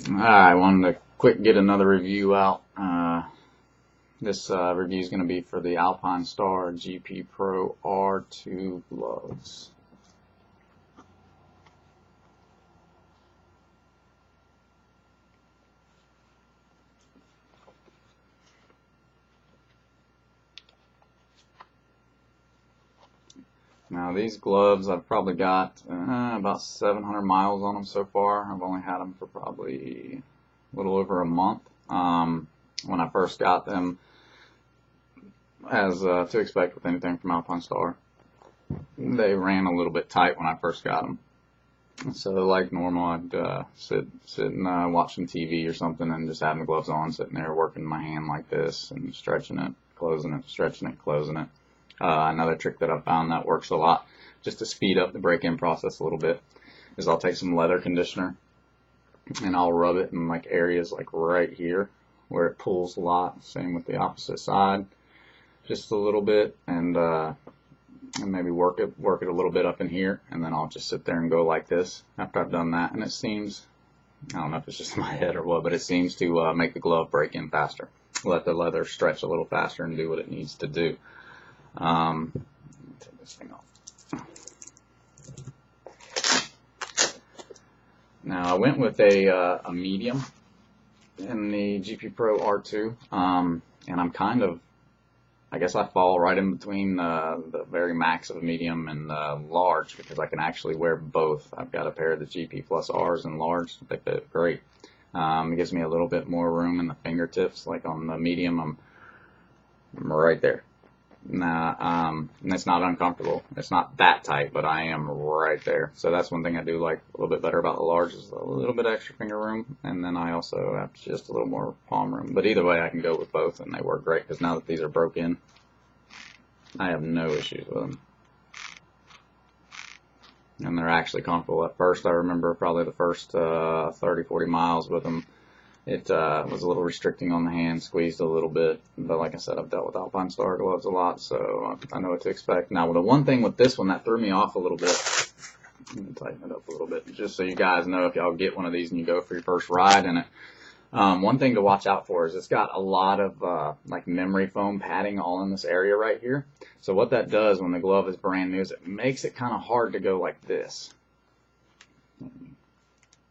I wanted to quick get another review out. This review is going to be for the Alpinestars GP PRO R2 gloves. Now these gloves, I've probably got about 700 miles on them so far. I've only had them for probably a little over a month. When I first got them, as to expect with anything from Alpinestars, they ran a little bit tight when I first got them. So like normal, I'd sit and watch some TV or something and just having the gloves on, sitting there working my hand like this and stretching it, closing it, stretching it, closing it. Another trick that I found that works a lot, just to speed up the break-in process a little bit, is I'll take some leather conditioner and I'll rub it in like areas like right here where it pulls a lot. Same with the opposite side, just a little bit, and maybe work it a little bit up in here, and then I'll just sit there and go like this after I've done that. And it seems, I don't know if it's just in my head or what, but it seems to make the glove break in faster. Let the leather stretch a little faster and do what it needs to do. Take this thing off. Now I went with a medium in the GP PRO R2, and I'm kind of, I guess I fall right in between the very max of a medium and large, because I can actually wear both. I've got a pair of the GP Plus R's in large. They fit great. It gives me a little bit more room in the fingertips. Like on the medium, I'm right there. And it's not uncomfortable. It's not that tight, but I am right there. So that's one thing I do like a little bit better about the large, is a little bit extra finger room, and then I also have just a little more palm room. But either way, I can go with both, and they work great, because now that these are broken, I have no issues with them. And they're actually comfortable. At first, I remember probably the first 30, 40 miles with them, it was a little restricting on the hand, squeezed a little bit. But like I said, I've dealt with Alpinestars gloves a lot, so I know what to expect. Now, the one thing with this one that threw me off a little bit, let me tighten it up a little bit, just so you guys know if y'all get one of these and you go for your first ride in it. One thing to watch out for is it's got a lot of like memory foam padding all in this area right here. So what that does when the glove is brand new is it makes it kind of hard to go like this,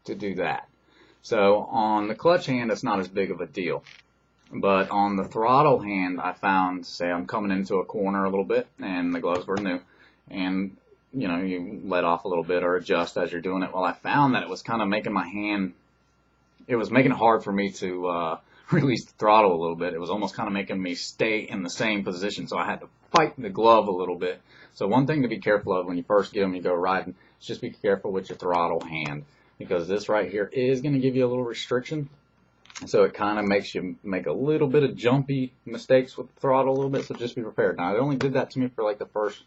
to do that. So on the clutch hand, it's not as big of a deal. But on the throttle hand, I found, say I'm coming into a corner a little bit and the gloves were new, and you know, you let off a little bit or adjust as you're doing it. Well, I found that it was kind of making my hand, it was making it hard for me to release the throttle a little bit. It was almost kind of making me stay in the same position, so I had to fight the glove a little bit. So one thing to be careful of when you first get them, you go riding, is just be careful with your throttle hand, because this right here is going to give you a little restriction. So it kind of makes you make a little bit of jumpy mistakes with the throttle a little bit, so just be prepared. Now, it only did that to me for like the first,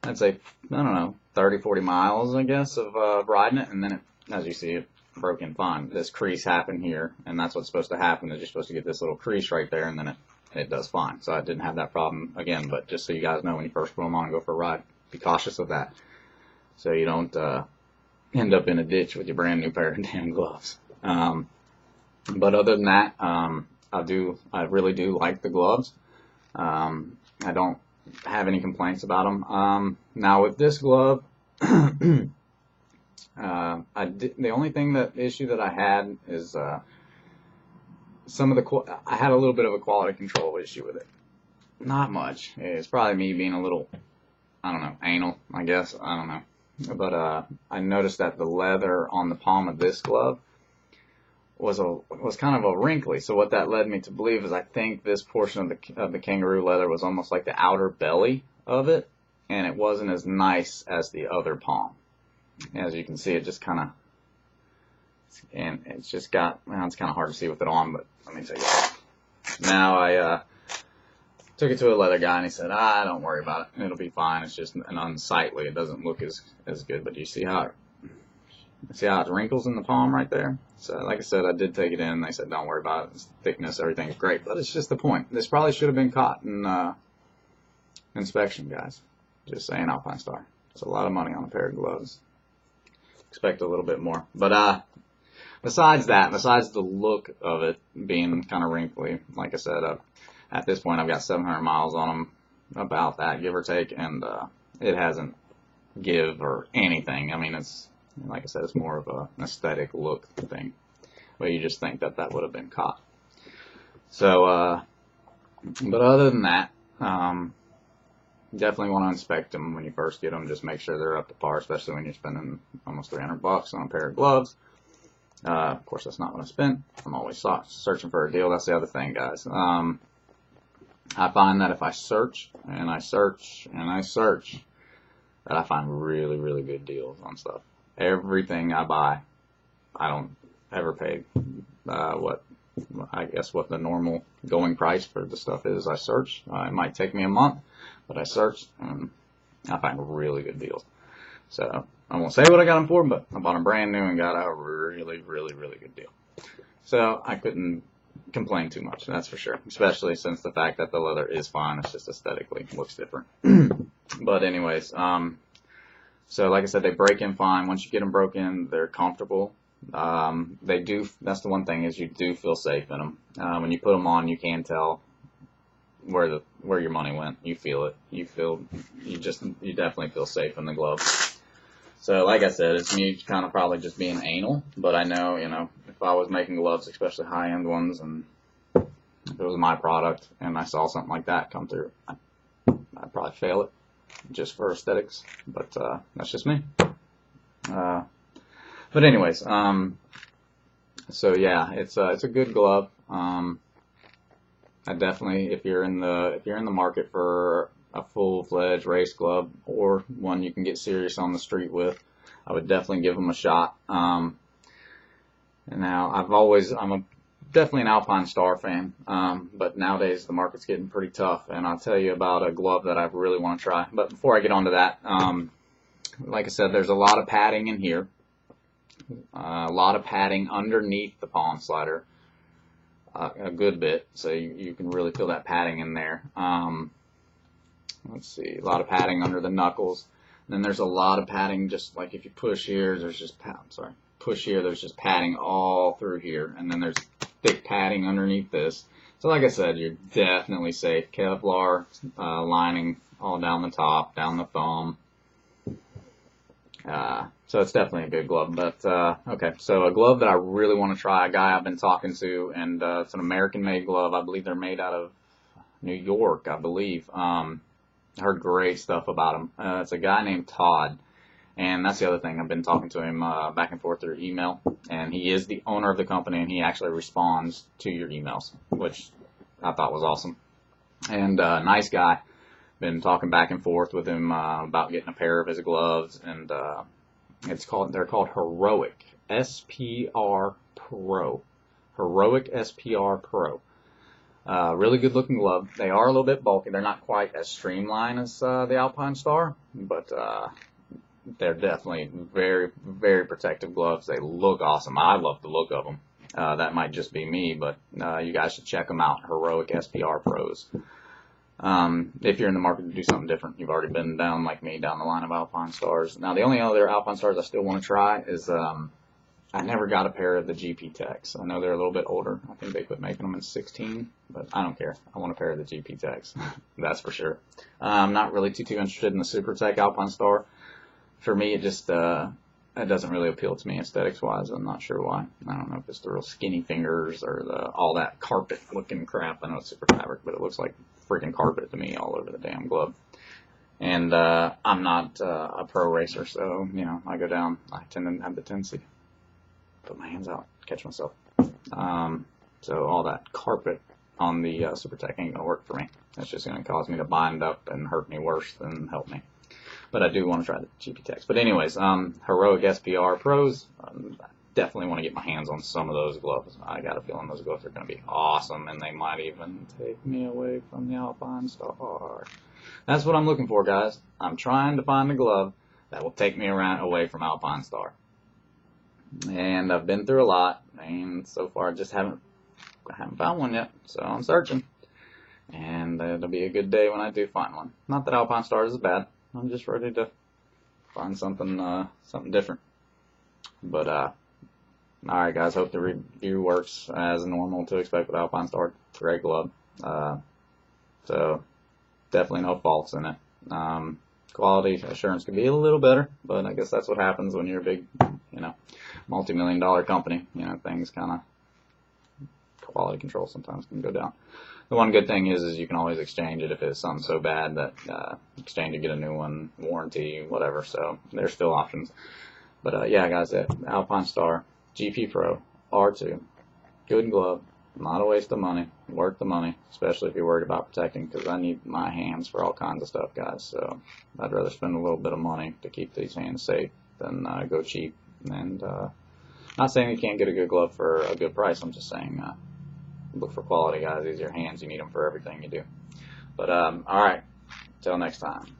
I'd say, I don't know, 30, 40 miles, I guess, of riding it. And then, as you see, it broke in fine. This crease happened here, and that's what's supposed to happen, is you're supposed to get this little crease right there, and then it does fine. So I didn't have that problem again, but just so you guys know, when you first put them on and go for a ride, be cautious of that, so you don't end up in a ditch with your brand new pair of damn gloves. But other than that, I really do like the gloves. I don't have any complaints about them. Now with this glove, the only issue that I had is I had a little bit of a quality control issue with it. Not much. It's probably me being a little, I don't know, anal, I guess. I don't know. But I noticed that the leather on the palm of this glove was kind of a wrinkly. So what that led me to believe is I think this portion of the kangaroo leather was almost like the outer belly of it, and it wasn't as nice as the other palm. As you can see, it just kind of, and it's just got, well, it's kind of hard to see with it on, but let me take it off. Now I took it to a leather guy, and he said, don't worry about it, it'll be fine. It's just an unsightly. It doesn't look as good. But you see how it wrinkles in the palm right there? So like I said, I did take it in, and they said, don't worry about it. It's thickness, everything's great. But it's just the point. This probably should have been caught in inspection, guys. Just saying, Alpinestars. It's a lot of money on a pair of gloves. Expect a little bit more. But besides that, besides the look of it being kind of wrinkly, like I said, at this point I've got 700 miles on them, about that, give or take, and it hasn't give or anything. I mean, it's, like I said, it's more of an aesthetic look thing, but you just think that that would have been caught. So, but other than that, definitely want to inspect them when you first get them. Just make sure they're up to par, especially when you're spending almost $300 on a pair of gloves. Of course, that's not what I spent. I'm always searching for a deal. That's the other thing, guys. I find that if I search and I search and I search, that I find really, really good deals on stuff. Everything I buy, I don't ever pay what the normal going price for the stuff is. I search. It might take me a month, but I search and I find really good deals. So I won't say what I got them for, but I bought them brand new and got a really, really, really good deal. So I couldn't complain too much, that's for sure. Especially since the fact that the leather is fine. It's just aesthetically looks different. But anyways, so like I said, they break in fine. Once you get them broken, they're comfortable. They do. That's the one thing, is you do feel safe in them. When you put them on, you can tell where your money went. You feel it. You definitely feel safe in the glove. So like I said, it's me kind of probably just being anal, but I know, if I was making gloves, especially high-end ones, and if it was my product and I saw something like that come through, I'd probably fail it just for aesthetics, but that's just me. But anyways, so yeah, it's a good glove. I definitely, if you're in the market for a full-fledged race glove, or one you can get serious on the street with, I would definitely give them a shot. And now I'm definitely an Alpinestars fan, but nowadays the market's getting pretty tough, and I'll tell you about a glove that I really want to try. But before I get onto that, like I said, there's a lot of padding in here. A lot of padding underneath the palm slider, a good bit, so you can really feel that padding in there. Let's see, a lot of padding under the knuckles. And then there's a lot of padding, just like if you push here, there's just push here, there's just padding all through here, and then there's thick padding underneath this. So like I said, you're definitely safe. Kevlar lining all down the top, down the thumb. So it's definitely a good glove. But okay, so a glove that I really want to try, a guy I've been talking to, and it's an American-made glove. I believe they're made out of New York, I believe. I heard great stuff about him. It's a guy named Todd, and that's the other thing. I've been talking to him back and forth through email, and he is the owner of the company, and he actually responds to your emails, which I thought was awesome. And nice guy. Been talking back and forth with him about getting a pair of his gloves, and they're called Heroic SPR Pro. Heroic SPR Pro. Really good looking glove. They are a little bit bulky. They're not quite as streamlined as the Alpinestars, but they're definitely very, very protective gloves. They look awesome. I love the look of them. That might just be me, but you guys should check them out. Heroic SPR Pros. If you're in the market to do something different, you've already been down, like me, down the line of Alpinestars. Now, the only other Alpinestars I still want to try is I never got a pair of the GP Techs. I know they're a little bit older. I think they quit making them in 16, but I don't care. I want a pair of the GP Techs. That's for sure. I'm not really too interested in the Super Tech Alpinestar. For me, it just it doesn't really appeal to me aesthetics-wise. I'm not sure why. I don't know if it's the real skinny fingers or all that carpet-looking crap. I know it's super fabric, but it looks like freaking carpet to me all over the damn glove. And I'm not a pro racer, so I go down. I tend to have the tendency to put my hands out, catch myself. So all that carpet on the Super Tech ain't gonna work for me. That's just gonna cause me to bind up and hurt me worse than help me. But I do want to try the GP Techs. But anyways, Heroic SPR Pros. Definitely want to get my hands on some of those gloves. I got a feeling those gloves are going to be awesome, and they might even take me away from the Alpinestars. That's what I'm looking for, guys. I'm trying to find a glove that will take me away from Alpinestars. And I've been through a lot, and so far I just haven't found one yet. So I'm searching, and it'll be a good day when I do find one. Not that Alpinestars is bad. I'm just ready to find something different. But Alright guys, hope the review works as normal to expect with Alpinestars. Great glove. So definitely no faults in it. Quality assurance could be a little better, but I guess that's what happens when you're a big, multi-million-dollar company. Things kind of, quality control sometimes can go down. The one good thing is you can always exchange it if it's something so bad that exchange it, get a new one, warranty, whatever. So there's still options. But yeah, guys, Alpinestars GP Pro R2, good glove, not a waste of money, worth the money, especially if you're worried about protecting, because I need my hands for all kinds of stuff, guys. So I'd rather spend a little bit of money to keep these hands safe than go cheap. And not saying you can't get a good glove for a good price. I'm just saying look for quality, guys. These are your hands. You need them for everything you do. But all right, till next time.